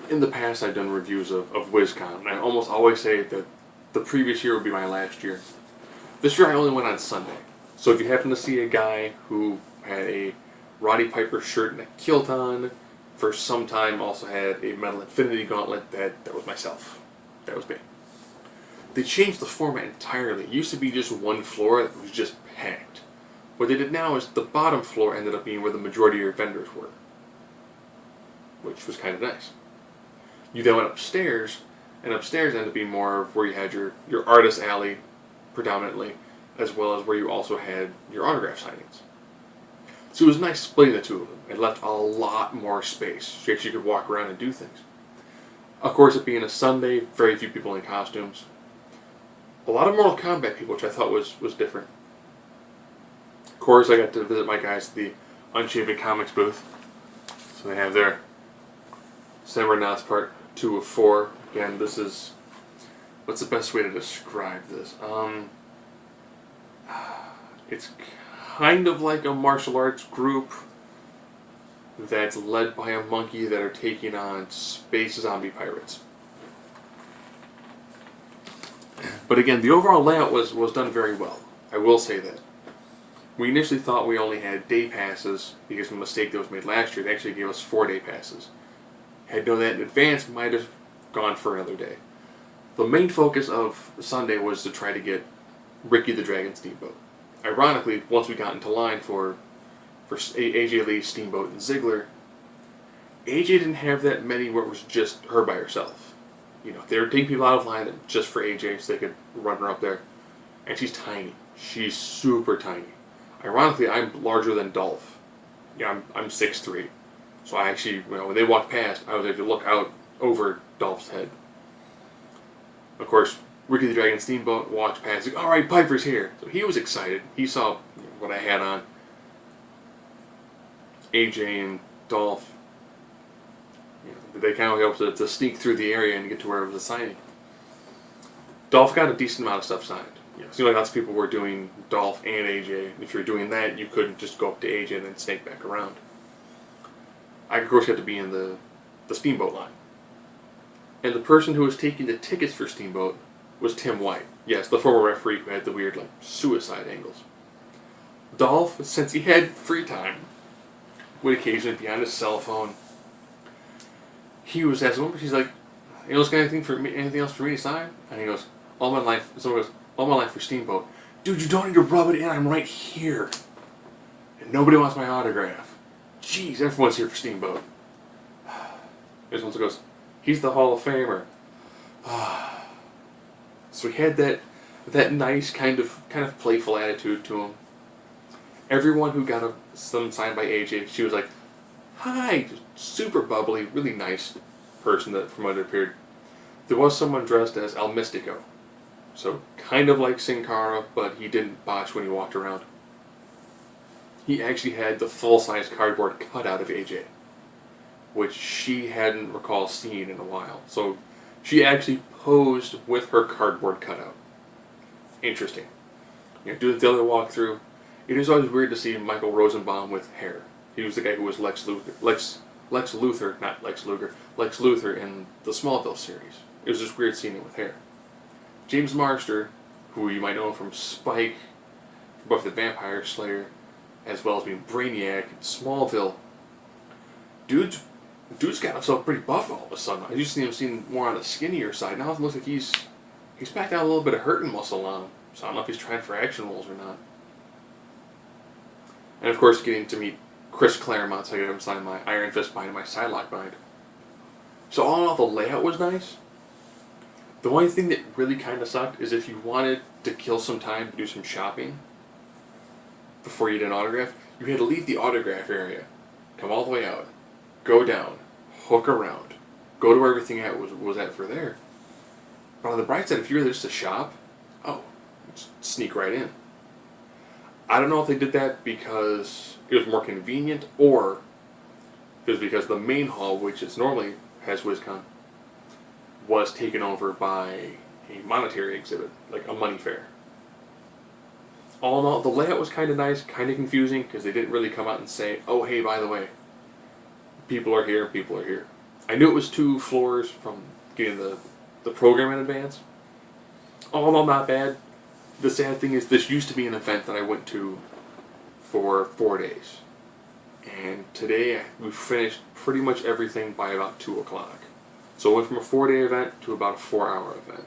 in the past I've done reviews of WizCon, and I almost always say that the previous year would be my last year. This year I only went on Sunday. So if you happen to see a guy who had a Roddy Piper shirt and a kilt on, for some time also had a Metal Infinity gauntlet, that was myself. That was me. They changed the format entirely. It used to be just one floor that was just packed. What they did now is the bottom floor ended up being where the majority of your vendors were, which was kind of nice. You then went upstairs, and upstairs ended up being more of where you had your artist alley, predominantly, as well as where you also had your autograph signings. So it was nice splitting the two of them. It left a lot more space, so you actually could walk around and do things. Of course, it being a Sunday, very few people in costumes. A lot of Mortal Kombat people, which I thought was different. Of course, I got to visit my guys at the Unshaven Comics booth. So they have their Samurai Knots Part 2 of 4. Again, this is... what's the best way to describe this? It's kind of like a martial arts group that's led by a monkey that are taking on space zombie pirates. But again, the overall layout was done very well. I will say that. We initially thought we only had day passes because of a mistake that was made last year. They actually gave us 4-day passes. Had known that in advance, might have gone for another day. The main focus of Sunday was to try to get Ricky the Dragon Steamboat. Ironically, once we got into line for AJ Lee, Steamboat, and Ziggler, AJ didn't have that many where it was just her by herself. You know, they were taking people out of line just for AJ so they could run her up there. And she's tiny. She's super tiny. Ironically, I'm larger than Dolph. Yeah, I'm 6'3". So I actually, when they walked past, I was able to look out over Dolph's head. Of course, Ricky the Dragon Steamboat walked past, like, alright, Piper's here. So he was excited. He saw what I had on. AJ and Dolph, they kind of helped to sneak through the area and get to where it was a signing. Dolph got a decent amount of stuff signed. It seemed like lots of people were doing Dolph and AJ. If you were doing that, you couldn't just go up to AJ and then snake back around. I, of course, got to be in the Steamboat line. And the person who was taking the tickets for Steamboat was Tim White. Yes, the former referee who had the weird, suicide angles. Dolph, since he had free time, would occasionally be on his cell phone. He was asking, she's like, "You got anything else for me to sign?" And he goes, "All my life." Someone goes, "All my life for Steamboat." "Dude, you don't need to rub it in. I'm right here. And nobody wants my autograph." Jeez, everyone's here for Steamboat. This one goes, "He's the Hall of Famer." So he had that nice kind of playful attitude to him. Everyone who got some signed by AJ, she was like, "Hi," super bubbly, really nice person that from what it appeared. There was someone dressed as El Mystico. So kind of like Sin Cara, but he didn't botch when he walked around. He actually had the full-size cardboard cutout of AJ, which she hadn't recalled seeing in a while. So she actually posed with her cardboard cutout. Interesting. Do the other walkthrough. It is always weird to see Michael Rosenbaum with hair. He was the guy who was Lex Luthor in the Smallville series. It was just weird seeing him with hair. James Marster, who you might know from Spike, Buffy the Vampire Slayer, as well as being Brainiac in Smallville. Dude's got himself pretty buff all of a sudden. I used to see him more on the skinnier side. Now it looks like he's back down a little bit of hurting muscle on him. So I don't know if he's trying for action roles or not. And of course, getting to meet Chris Claremont, so I got him sign my Iron Fist bind and my Psylocke bind. So all in all, the layout was nice. The only thing that really kind of sucked is if you wanted to kill some time to do some shopping before you did an autograph, you had to leave the autograph area, come all the way out, go down, hook around, go to where everything was at for there. But on the bright side, if you were there just to shop, sneak right in. I don't know if they did that because it was more convenient or it was because the main hall, which is normally has WizCon, was taken over by a monetary exhibit, like a money fair. All in all, the layout was kind of nice, kind of confusing, because they didn't really come out and say, "Oh, hey, by the way, people are here, people are here." I knew it was 2 floors from getting the program in advance. All in all, not bad. The sad thing is, this used to be an event that I went to for 4 days. And today, we finished pretty much everything by about 2 o'clock. So it went from a 4-day event to about a 4-hour event.